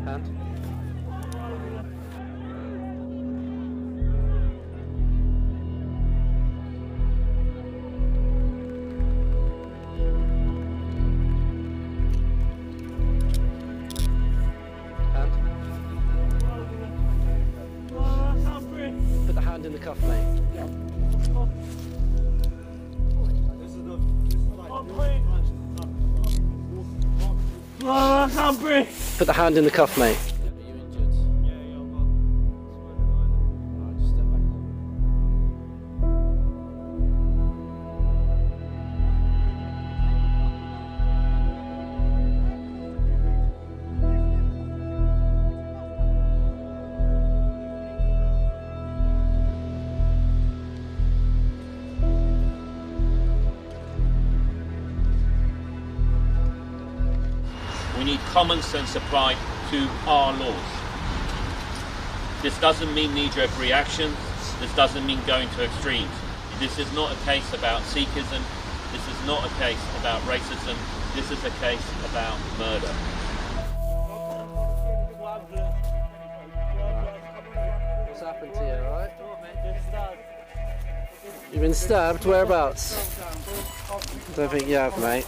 Hand. Hand. Put the hand in the cuff, mate. I can't breathe. Put the hand in the cuff, mate. We need common sense applied to our laws. This doesn't mean knee-jerk reactions. This doesn't mean going to extremes. This is not a case about Sikhism. This is not a case about racism. This is a case about murder. What's happened to you, alright? You've been stabbed? Whereabouts? I don't think you have, mate.